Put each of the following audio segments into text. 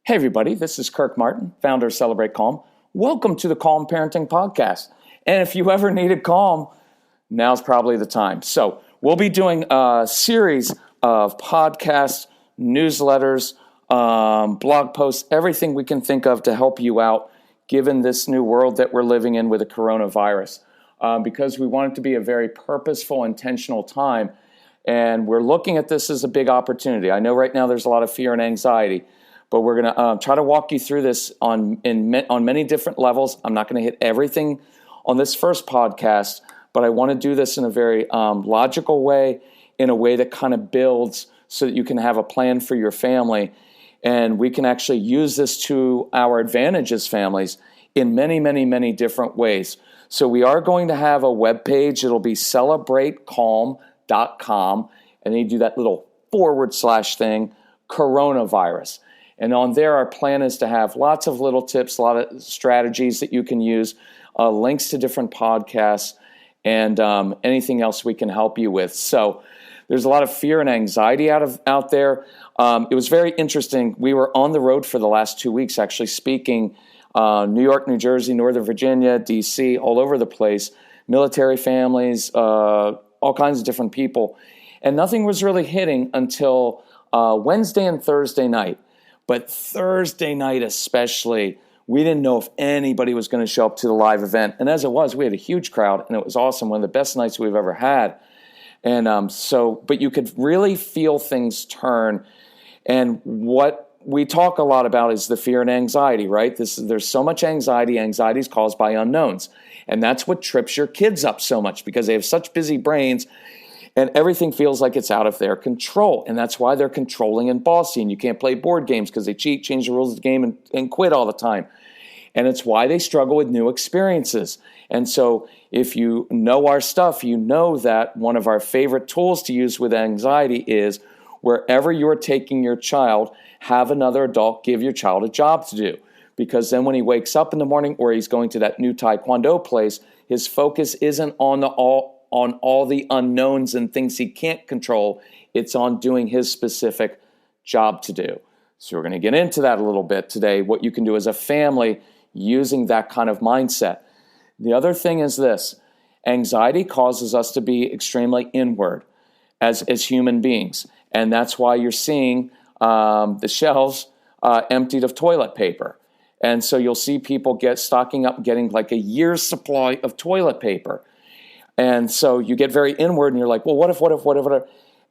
Hey everybody, this is Kirk Martin, founder of Celebrate Calm. Welcome to the Calm Parenting Podcast. And if you ever needed calm, now's probably the time. So we'll be doing a series of podcasts, newsletters, blog posts, everything we can think of to help you out given this new world that we're living in with the coronavirus. Because we want it to be a very purposeful, intentional time. And we're looking at this as a big opportunity. I know right now there's a lot of fear and anxiety, but we're going to try to walk you through this on many different levels. I'm not going to hit everything on this first podcast, but I want to do this in a very logical way, in a way that kind of builds so that you can have a plan for your family. And we can actually use this to our advantage as families in many, many, many different ways. So we are going to have a webpage. It'll be celebratecalm.com. And then you do that little / thing, coronavirus. And on there, our plan is to have lots of little tips, a lot of strategies that you can use, links to different podcasts, and anything else we can help you with. So there's a lot of fear and anxiety out there. It was very interesting. We were on the road for the last 2 weeks, actually speaking New York, New Jersey, Northern Virginia, D.C., all over the place, military families, all kinds of different people. And nothing was really hitting until Wednesday and Thursday night. But Thursday night especially, we didn't know if anybody was going to show up to the live event. And as it was, we had a huge crowd, and it was awesome, one of the best nights we've ever had. And but you could really feel things turn. And what we talk a lot about is the fear and anxiety, right? There's so much anxiety. Anxiety is caused by unknowns. And that's what trips your kids up so much, because they have such busy brains. And everything feels like it's out of their control. And that's why they're controlling and bossy. And you can't play board games because they cheat, change the rules of the game, and quit all the time. And it's why they struggle with new experiences. And so if you know our stuff, you know that one of our favorite tools to use with anxiety is wherever you're taking your child, have another adult give your child a job to do. Because then when he wakes up in the morning or he's going to that new Taekwondo place, his focus isn't on all the unknowns and things he can't control. It's on doing his specific job to do. So we're going to get into that a little bit today, what you can do as a family using that kind of mindset. The other thing is this: anxiety causes us to be extremely inward as human beings. And that's why you're seeing the shelves emptied of toilet paper. And so you'll see people stocking up, getting like a year's supply of toilet paper. And so you get very inward and you're like, well, what if?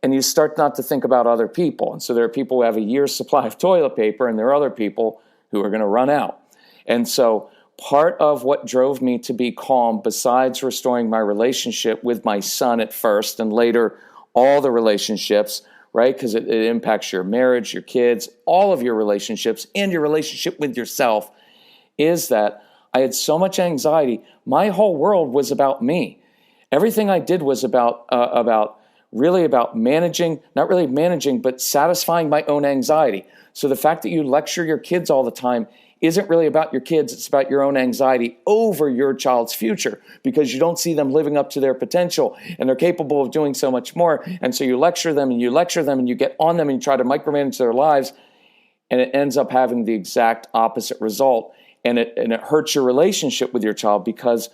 And you start not to think about other people. And so there are people who have a year's supply of toilet paper, and there are other people who are going to run out. And so part of what drove me to be calm, besides restoring my relationship with my son at first and later all the relationships, right? Because it impacts your marriage, your kids, all of your relationships, and your relationship with yourself, is that I had so much anxiety. My whole world was about me. Everything I did was about managing, not really managing, but satisfying my own anxiety. So the fact that you lecture your kids all the time isn't really about your kids. It's about your own anxiety over your child's future, because you don't see them living up to their potential, and they're capable of doing so much more. And so you lecture them and you get on them and you try to micromanage their lives, and it ends up having the exact opposite result. And it hurts your relationship with your child, because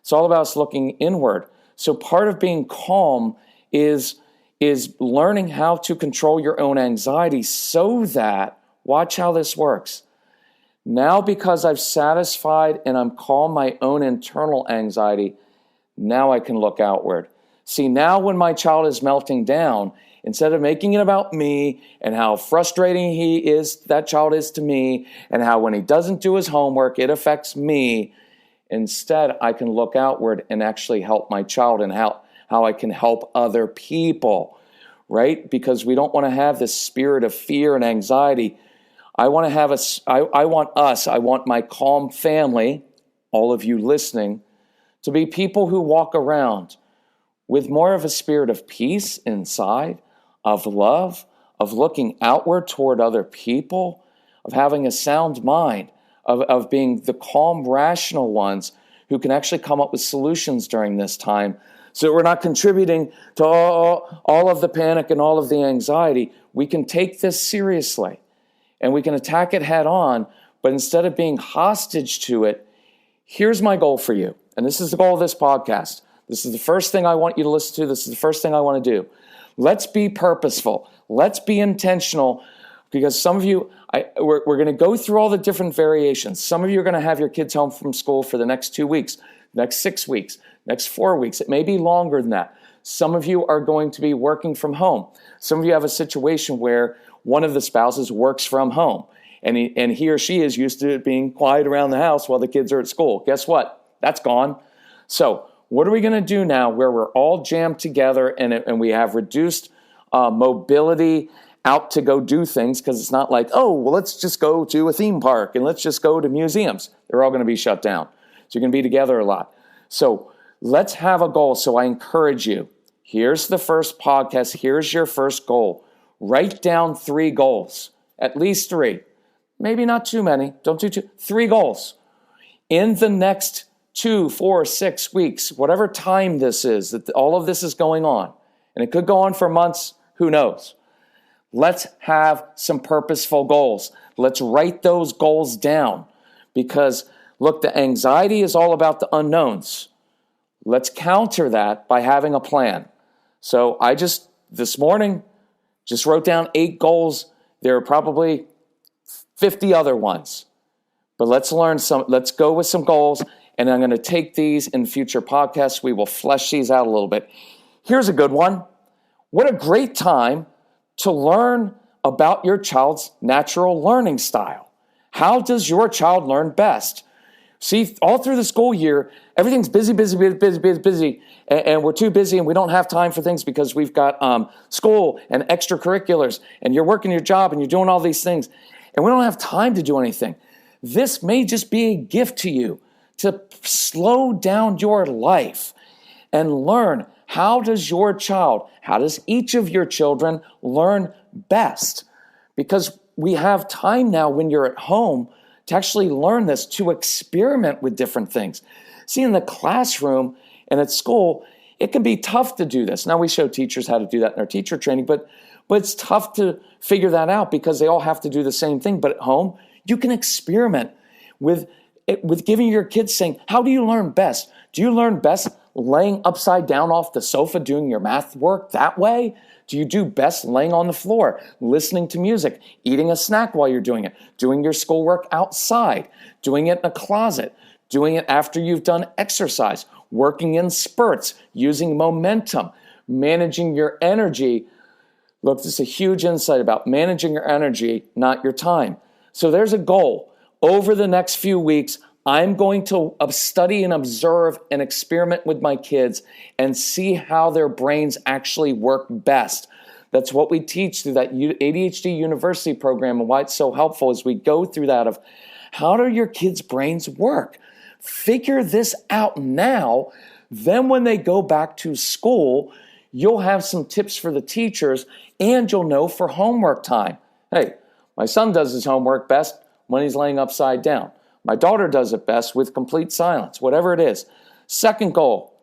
it's all about us looking inward. So part of being calm is learning how to control your own anxiety, so that, watch how this works. Now, because I've satisfied and I'm calm my own internal anxiety, now I can look outward. See, now when my child is melting down, instead of making it about me and how frustrating that child is to me, and how when he doesn't do his homework, it affects me, instead, I can look outward and actually help my child, and how I can help other people, right? Because we don't want to have this spirit of fear and anxiety. I want my calm family, all of you listening, to be people who walk around with more of a spirit of peace inside, of love, of looking outward toward other people, of having a sound mind, of being the calm, rational ones who can actually come up with solutions during this time, so that we're not contributing to all of the panic and all of the anxiety. We can take this seriously. and we can attack it head on. But instead of being hostage to it, here's my goal for you. And this is the goal of this podcast. This is the first thing I want you to listen to. This is the first thing I want to do. Let's be purposeful. Let's be intentional, because some of you, we're going to go through all the different variations. Some of you are going to have your kids home from school for the next 2 weeks, next 6 weeks, next 4 weeks. It may be longer than that. Some of you are going to be working from home. Some of you have a situation where one of the spouses works from home, and he or she is used to being quiet around the house while the kids are at school. Guess what? That's gone. So what are we going to do now where we're all jammed together and we have reduced mobility out to go do things? Because it's not like, oh, well, let's just go to a theme park and let's just go to museums. They're all going to be shut down. So you're going to be together a lot. So let's have a goal. So I encourage you. Here's the first podcast. Here's your first goal. Write down 3 goals, at least 3. Maybe not too many. Don't do 2. 3 goals. In the next 2, 4, 6 weeks, whatever time this is, that all of this is going on, and it could go on for months, who knows? Let's have some purposeful goals. Let's write those goals down, because look, the anxiety is all about the unknowns. Let's counter that by having a plan. So I this morning, just wrote down 8 goals. There are probably 50 other ones. But let's go with some goals, and I'm going to take these in future podcasts. We will flesh these out a little bit. Here's a good one. What a great time to learn about your child's natural learning style. How does your child learn best? See, all through the school year, everything's busy, and we're too busy and we don't have time for things because we've got school and extracurriculars, and you're working your job and you're doing all these things, and we don't have time to do anything. This may just be a gift to you to slow down your life and learn, how does each of your children learn best? Because we have time now when you're at home to actually learn this, to experiment with different things. See, in the classroom and at school, it can be tough to do this. Now, we show teachers how to do that in our teacher training, but it's tough to figure that out because they all have to do the same thing. But at home, you can experiment with giving your kids, saying, how do you learn best? Do you learn best laying upside down off the sofa doing your math work that way? Do you do best laying on the floor, listening to music, eating a snack while you're doing it, doing your schoolwork outside, doing it in a closet, doing it after you've done exercise, working in spurts, using momentum, managing your energy? Look, this is a huge insight about managing your energy, not your time. So there's a goal. Over the next few weeks, I'm going to study and observe and experiment with my kids and see how their brains actually work best. That's what we teach through that ADHD University program, and why it's so helpful is we go through that of, how do your kids' brains work? Figure this out now. Then when they go back to school, you'll have some tips for the teachers, and you'll know for homework time. Hey, my son does his homework best when he's laying upside down. My daughter does it best with complete silence, whatever it is. Second goal,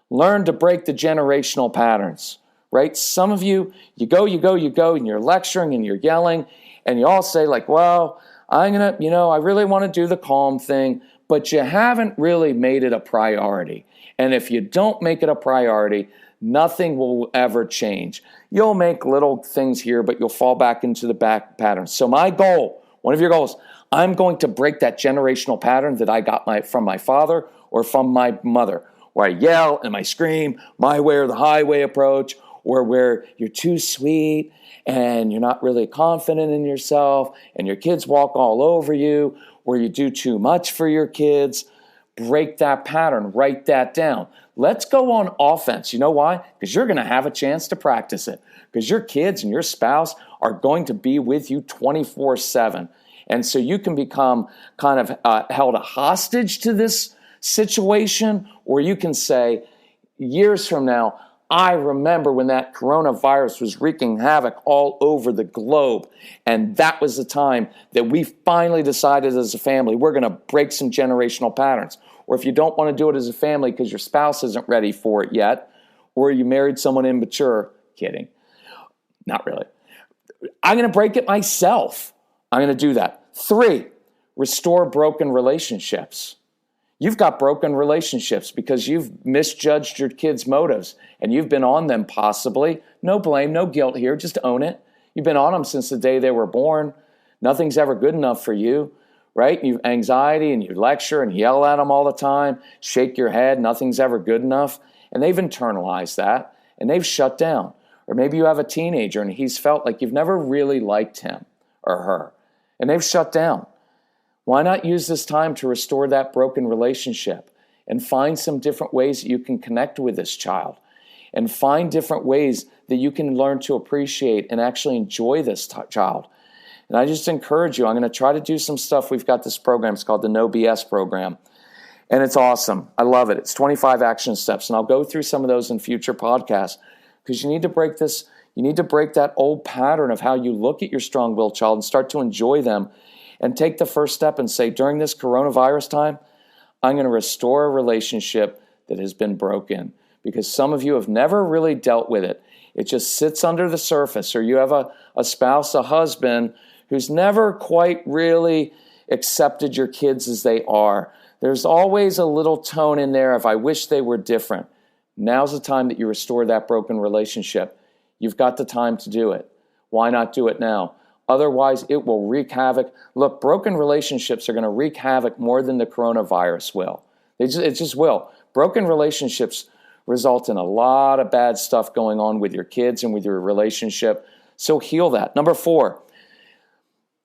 learn to break the generational patterns, right? Some of you go, and you're lecturing and you're yelling, and you all say like, well, I really want to do the calm thing, but you haven't really made it a priority. And if you don't make it a priority, nothing will ever change. You'll make little things here, but you'll fall back into the back pattern. So my goal, one of your goals, I'm going to break that generational pattern that I got from my father or from my mother, where I yell and I scream, my way or the highway approach, or where you're too sweet and you're not really confident in yourself and your kids walk all over you, or you do too much for your kids. Break that pattern. Write that down. Let's go on offense. You know why? Because you're going to have a chance to practice it. Because your kids and your spouse are going to be with you 24/7. And so you can become kind of held a hostage to this situation, or you can say, years from now, I remember when that coronavirus was wreaking havoc all over the globe. And that was the time that we finally decided as a family, we're going to break some generational patterns. Or if you don't want to do it as a family because your spouse isn't ready for it yet, or you married someone immature, kidding, not really. I'm going to break it myself. I'm going to do that. 3, restore broken relationships. You've got broken relationships because you've misjudged your kids' motives and you've been on them possibly. No blame, no guilt here. Just own it. You've been on them since the day they were born. Nothing's ever good enough for you, right? You've anxiety and you lecture and yell at them all the time, shake your head. Nothing's ever good enough. And they've internalized that and they've shut down. Or maybe you have a teenager and he's felt like you've never really liked him or her and they've shut down. Why not use this time to restore that broken relationship and find some different ways that you can connect with this child and find different ways that you can learn to appreciate and actually enjoy this child. And I just encourage you, I'm going to try to do some stuff. We've got this program. It's called the No BS program. And it's awesome. I love it. It's 25 action steps. And I'll go through some of those in future podcasts because you need to break this. You need to break that old pattern of how you look at your strong-willed child and start to enjoy them. And take the first step and say, during this coronavirus time, I'm going to restore a relationship that has been broken. Because some of you have never really dealt with it. It just sits under the surface. Or you have a spouse, a husband, who's never quite really accepted your kids as they are. There's always a little tone in there of, I wish they were different. Now's the time that you restore that broken relationship. You've got the time to do it. Why not do it now? Otherwise, it will wreak havoc. Look, broken relationships are going to wreak havoc more than the coronavirus will. It just will. Broken relationships result in a lot of bad stuff going on with your kids and with your relationship. So heal that. Number 4,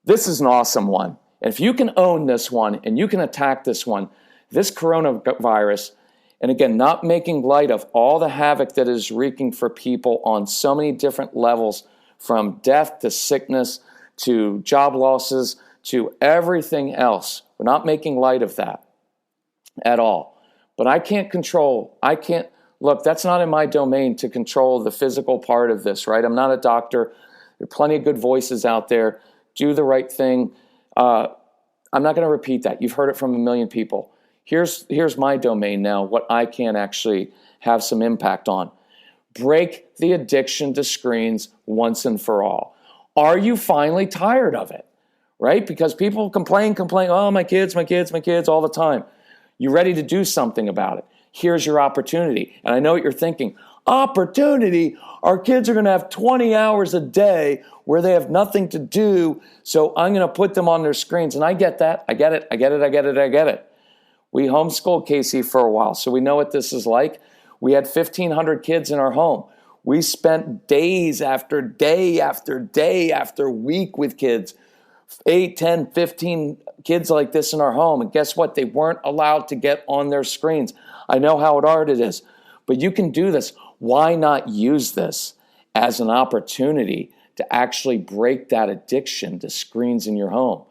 this is an awesome one. And if you can own this one and you can attack this one, this coronavirus, and again, not making light of all the havoc that is wreaking for people on so many different levels, from death to sickness, to job losses, to everything else. We're not making light of that at all. But look, that's not in my domain to control the physical part of this, right? I'm not a doctor. There are plenty of good voices out there. Do the right thing. I'm not going to repeat that. You've heard it from a million people. Here's my domain now, what I can actually have some impact on. Break the addiction to screens once and for all. Are you finally tired of it? Right? Because people complain, oh, my kids all the time. You ready to do something about it? Here's your opportunity. And I know what you're thinking. Opportunity? Our kids are going to have 20 hours a day where they have nothing to do, so I'm going to put them on their screens. And I get that. I get it. We homeschooled Casey for a while, so we know what this is like. We had 1,500 kids in our home. We spent days after day after day after week with kids, 8, 10, 15 kids like this in our home. And guess what? They weren't allowed to get on their screens. I know how hard it is, but you can do this. Why not use this as an opportunity to actually break that addiction to screens in your home?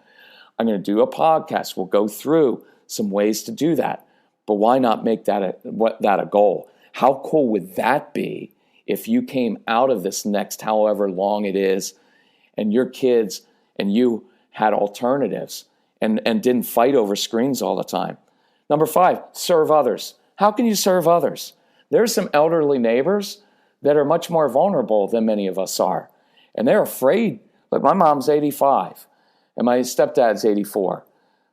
I'm going to do a podcast. We'll go through some ways to do that. But why not make that a goal? How cool would that be if you came out of this next however long it is and your kids and you had alternatives and didn't fight over screens all the time? Number 5, serve others. How can you serve others? There's some elderly neighbors that are much more vulnerable than many of us are. And they're afraid. Like my mom's 85 and my stepdad's 84.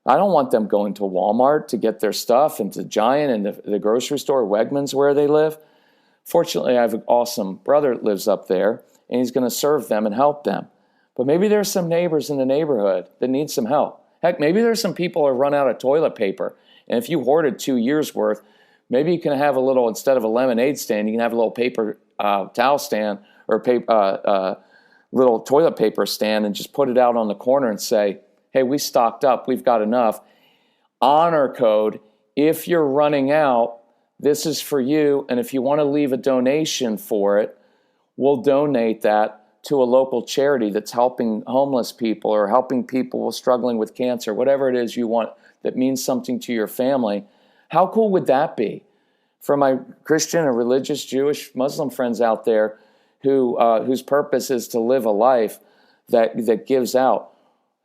I don't want them going to Walmart to get their stuff and to Giant and the grocery store, Wegmans, where they live. Fortunately, I have an awesome brother that lives up there, and he's going to serve them and help them. But maybe there's some neighbors in the neighborhood that need some help. Heck, maybe there's some people who run out of toilet paper, and if you hoarded 2 years' worth, maybe you can have a little, instead of a lemonade stand, you can have a little paper towel stand or little toilet paper stand and just put it out on the corner and say, hey, we stocked up, we've got enough. Honor code, if you're running out, this is for you, and if you want to leave a donation for it, we'll donate that to a local charity that's helping homeless people or helping people struggling with cancer, whatever it is you want that means something to your family. How cool would that be? For my Christian and religious, Jewish, Muslim friends out there whose purpose is to live a life that gives out,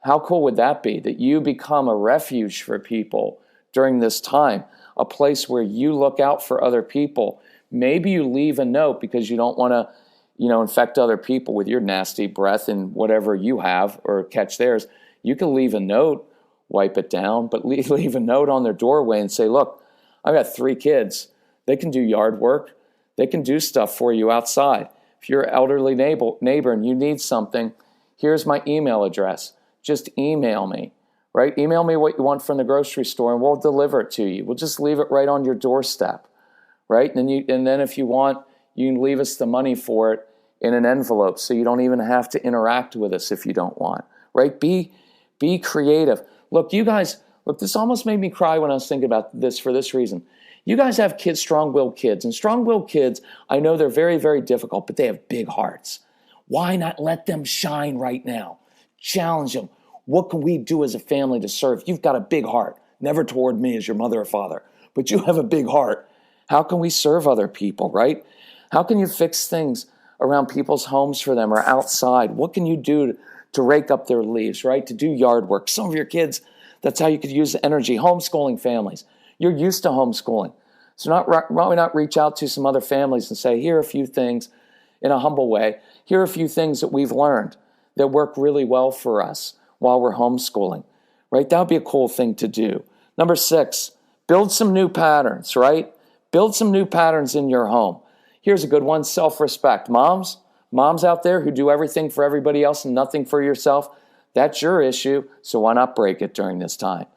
how cool would that be? That you become a refuge for people during this time, a place where you look out for other people. Maybe you leave a note because you don't want to, infect other people with your nasty breath and whatever you have or catch theirs. You can leave a note, wipe it down, but leave a note on their doorway and say, look, I've got 3 kids. They can do yard work. They can do stuff for you outside. If you're an elderly neighbor and you need something, here's my email address. Just email me, right? Email me what you want from the grocery store and we'll deliver it to you. We'll just leave it right on your doorstep, right? And then if you want, you can leave us the money for it in an envelope so you don't even have to interact with us if you don't want, right? Be creative. Look, you guys, this almost made me cry when I was thinking about this for this reason. You guys have kids, strong-willed kids, and strong-willed kids, I know they're very, very difficult, but they have big hearts. Why not let them shine right now? Challenge them. What can we do as a family to serve? You've got a big heart, never toward me as your mother or father, but you have a big heart. How can we serve other people, right? How can you fix things around people's homes for them or outside? What can you do to rake up their leaves, right? To do yard work. Some of your kids, that's how you could use the energy. Homeschooling families. You're used to homeschooling. So why not reach out to some other families and say, here are a few things in a humble way. Here are a few things that we've learned that work really well for us while we're homeschooling, right? That would be a cool thing to do. Number 6, build some new patterns, right? Build some new patterns in your home. Here's a good one, self-respect. Moms out there who do everything for everybody else and nothing for yourself, that's your issue, so why not break it during this time?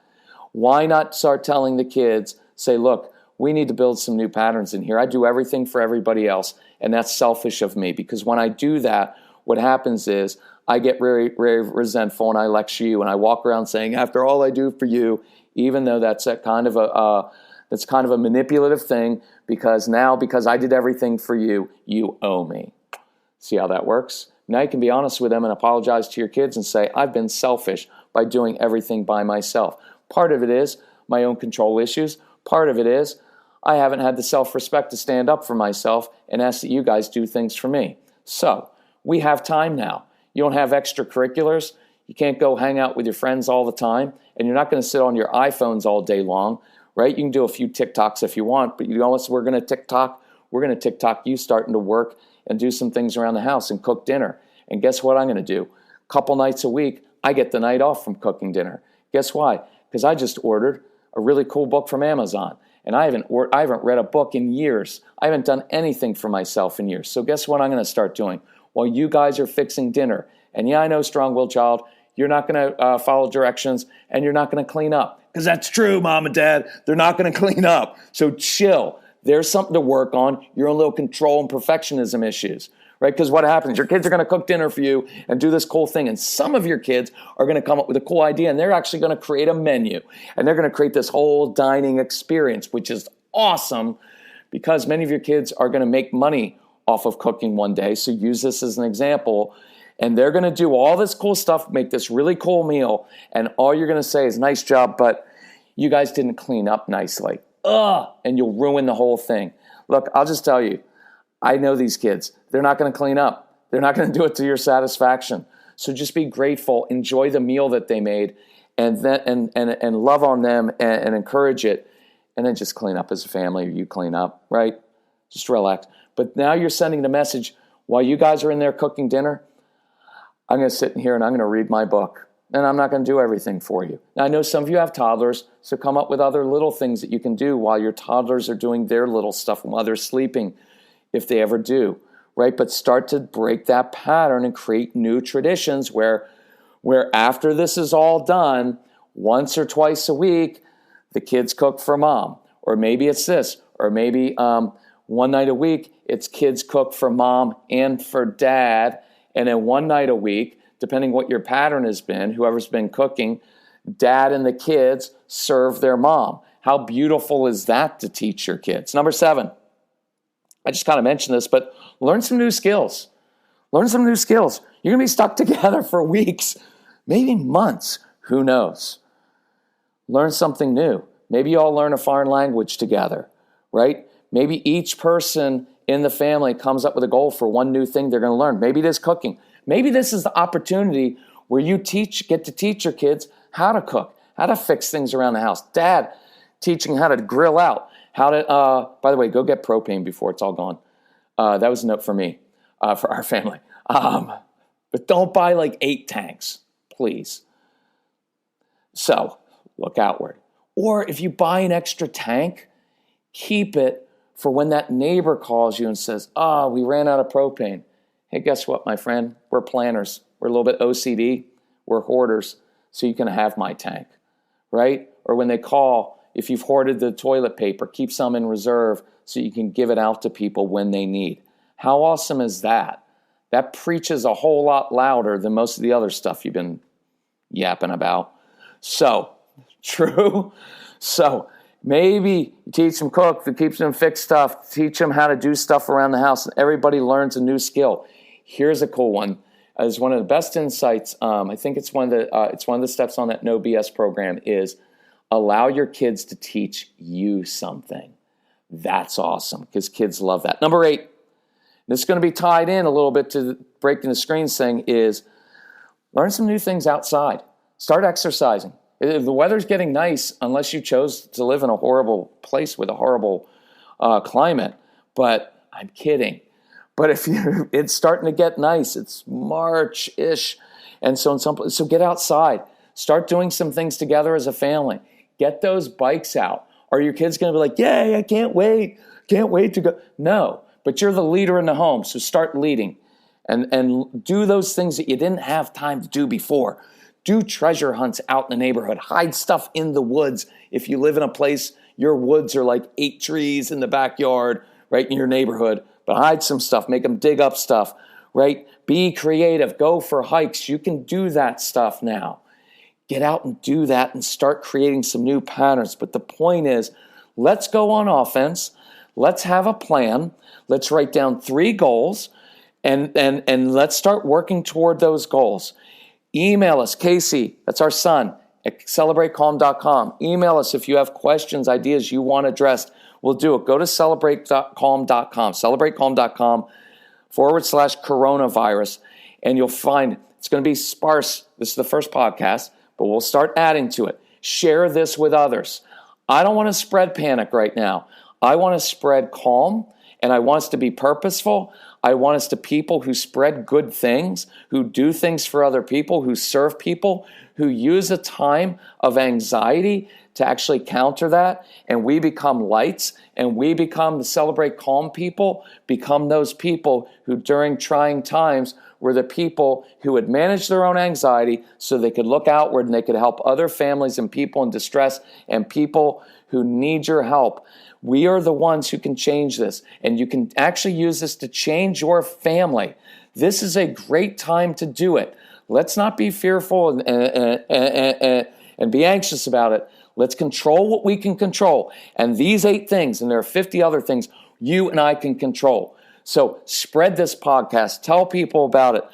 Why not start telling the kids, say, look, we need to build some new patterns in here. I do everything for everybody else, and that's selfish of me, because when I do that, what happens is I get very, very resentful and I lecture you and I walk around saying, after all I do for you, even though that's kind of a manipulative thing, because I did everything for you, you owe me. See how that works? Now you can be honest with them and apologize to your kids and say, I've been selfish by doing everything by myself. Part of it is my own control issues. Part of it is I haven't had the self-respect to stand up for myself and ask that you guys do things for me. So we have time now. You don't have extracurriculars. You can't go hang out with your friends all the time, and you're not going to sit on your iPhones all day long, right? You can do a few TikToks if you want, but you know what we're going to TikTok? We're going to TikTok you starting to work and do some things around the house and cook dinner. And guess what I'm going to do? A couple nights a week, I get the night off from cooking dinner. Guess why? Because I just ordered a really cool book from Amazon. And I haven't read a book in years. I haven't done anything for myself in years. So guess what I'm going to start doing? While you guys are fixing dinner. And yeah, I know, strong-willed child, you're not going to follow directions and you're not going to clean up. Because that's true, Mom and Dad. They're not going to clean up. So chill. There's something to work on, your own little control and perfectionism issues. Right? Because what happens? Your kids are going to cook dinner for you and do this cool thing. And some of your kids are going to come up with a cool idea and they're actually going to create a menu. And they're going to create this whole dining experience, which is awesome because many of your kids are going to make money off of cooking one day. So use this as an example. And they're going to do all this cool stuff, make this really cool meal. And all you're going to say is, nice job, but you guys didn't clean up nicely. And you'll ruin the whole thing. Look, I'll just tell you, I know these kids. They're not going to clean up. They're not going to do it to your satisfaction. So just be grateful, enjoy the meal that they made, and love on them and encourage it, and then just clean up as a family. Or you clean up, right? Just relax. But now you're sending the message, while you guys are in there cooking dinner, I'm going to sit in here and I'm going to read my book. And I'm not going to do everything for you. Now, I know some of you have toddlers, so come up with other little things that you can do while your toddlers are doing their little stuff and while they're sleeping, if they ever do, right? But start to break that pattern and create new traditions where after this is all done, once or twice a week, the kids cook for Mom. Or maybe it's this, or maybe one night a week, it's kids cook for Mom and for Dad. And then one night a week, depending what your pattern has been, whoever's been cooking, Dad and the kids serve their Mom. How beautiful is that to teach your kids? Number 7, I just kind of mentioned this, but learn some new skills. Learn some new skills. You're going to be stuck together for weeks, maybe months. Who knows? Learn something new. Maybe you all learn a foreign language together, right? Maybe each person in the family comes up with a goal for one new thing they're going to learn. Maybe it is cooking. Maybe this is the opportunity where you get to teach your kids how to cook, how to fix things around the house. Dad teaching how to grill out, how to, by the way, go get propane before it's all gone. That was a note for me, for our family. But don't buy like 8 tanks, please. So look outward. Or if you buy an extra tank, keep it for when that neighbor calls you and says, we ran out of propane. Hey, guess what, my friend? We're planners. We're a little bit OCD. We're hoarders. So you can have my tank, right? Or when they call, if you've hoarded the toilet paper, keep some in reserve so you can give it out to people when they need. How awesome is that? That preaches a whole lot louder than most of the other stuff you've been yapping about. So, true. So, maybe teach them cook, teach them fix stuff, teach them how to do stuff around the house, and everybody learns a new skill. Here's a cool one. It's one of the best insights. I think it's one of the steps on that No BS program is allow your kids to teach you something. That's awesome because kids love that. Number 8, this is going to be tied in a little bit to the breaking the screens thing, is learn some new things outside. Start exercising. If the weather's getting nice, unless you chose to live in a horrible place with a horrible climate, but I'm kidding. But if it's starting to get nice, it's March-ish, and so get outside. Start doing some things together as a family. Get those bikes out. Are your kids going to be like, yay, I can't wait to go? No, but you're the leader in the home, so start leading. And do those things that you didn't have time to do before. Do treasure hunts out in the neighborhood. Hide stuff in the woods. If you live in a place, your woods are like 8 trees in the backyard, right, in your neighborhood. But hide some stuff. Make them dig up stuff, right? Be creative. Go for hikes. You can do that stuff now. Get out and do that and start creating some new patterns. But the point is, let's go on offense. Let's have a plan. Let's write down 3 goals and let's start working toward those goals. Email us, Casey, that's our son, at celebratecalm.com. Email us if you have questions, ideas you want addressed. We'll do it. Go to celebratecalm.com, celebratecalm.com/coronavirus, and you'll find it's going to be sparse. This is the first podcast, but we'll start adding to it. Share this with others. I don't want to spread panic right now. I want to spread calm, and I want us to be purposeful. I want us to people who spread good things, who do things for other people, who serve people, who use a time of anxiety to actually counter that, and we become lights, and we become the Celebrate Calm people, become those people who during trying times were the people who would manage their own anxiety so they could look outward and they could help other families and people in distress and people who need your help. We are the ones who can change this, and you can actually use this to change your family. This is a great time to do it. Let's not be fearful and be anxious about it. Let's control what we can control. And these 8 things, and there are 50 other things, you and I can control. So spread this podcast. Tell people about it.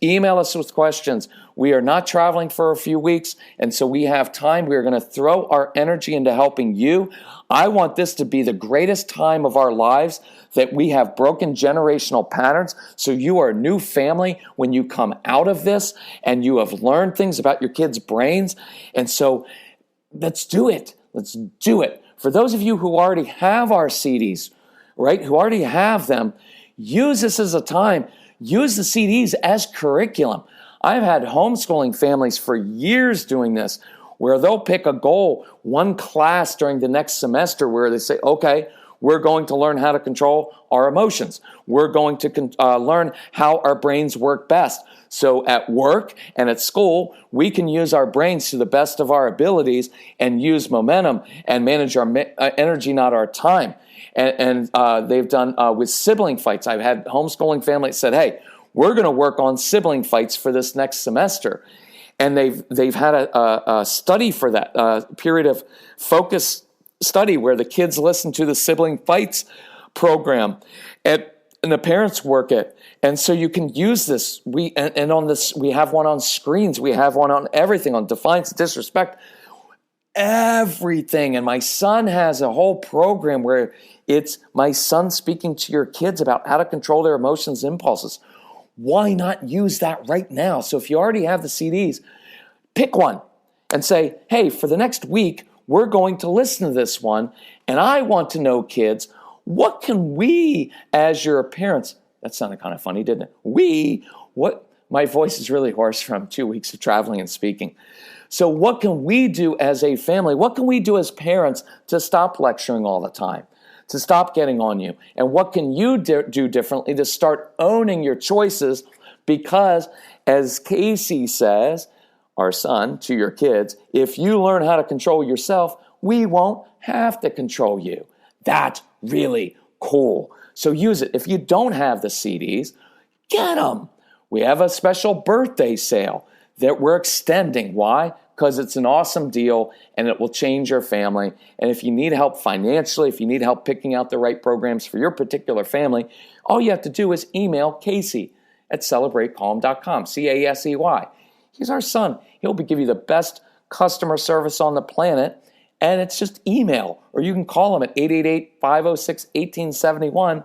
Email us with questions. We are not traveling for a few weeks, and so we have time. We are going to throw our energy into helping you. I want this to be the greatest time of our lives, that we have broken generational patterns, so you are a new family when you come out of this, and you have learned things about your kids' brains. And so let's do it. Let's do it. For those of you who already have our CDs, right, who already have them, use this as a time. Use the CDs as curriculum. I've had homeschooling families for years doing this, where they'll pick a goal, one class during the next semester, where they say, okay, we're going to learn how to control our emotions. We're going to learn how our brains work best. So at work and at school, we can use our brains to the best of our abilities and use momentum and manage our energy, not our time. And they've done with sibling fights. I've had homeschooling families said, hey, we're going to work on sibling fights for this next semester. And they've had a study for that, a period of focus study where the kids listen to the sibling fights program and the parents work it. And so you can use this. And on this, we have one on screens. We have one on everything, on defiance, disrespect, everything. And my son has a whole program where it's my son speaking to your kids about how to control their emotions and impulses. Why not use that right now? So if you already have the CDs, pick one and say, hey, for the next week, we're going to listen to this one. And I want to know, kids, what can we, as your parents, that sounded kind of funny, didn't it? My voice is really hoarse from 2 weeks of traveling and speaking. So what can we do as a family? What can we do as parents to stop lecturing all the time, to stop getting on you? And what can you do differently to start owning your choices? Because as Casey says, our son, to your kids, if you learn how to control yourself, we won't have to control you. That's really cool. So use it. If you don't have the CDs, get them. We have a special birthday sale that we're extending. Why? Because it's an awesome deal and it will change your family. And if you need help financially, if you need help picking out the right programs for your particular family, all you have to do is email Casey at celebratecalm.com, CASEY. He's our son. He'll give you the best customer service on the planet, and it's just email. Or you can call him at 888-506-1871,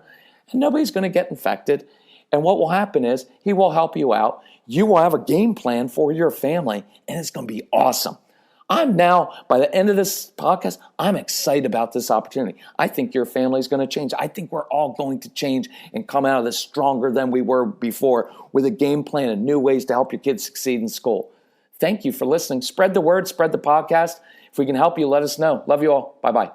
and nobody's going to get infected. And what will happen is he will help you out. You will have a game plan for your family, and it's going to be awesome. I'm now, by the end of this podcast, I'm excited about this opportunity. I think your family is going to change. I think we're all going to change and come out of this stronger than we were before with a game plan and new ways to help your kids succeed in school. Thank you for listening. Spread the word, spread the podcast. If we can help you, let us know. Love you all. Bye-bye.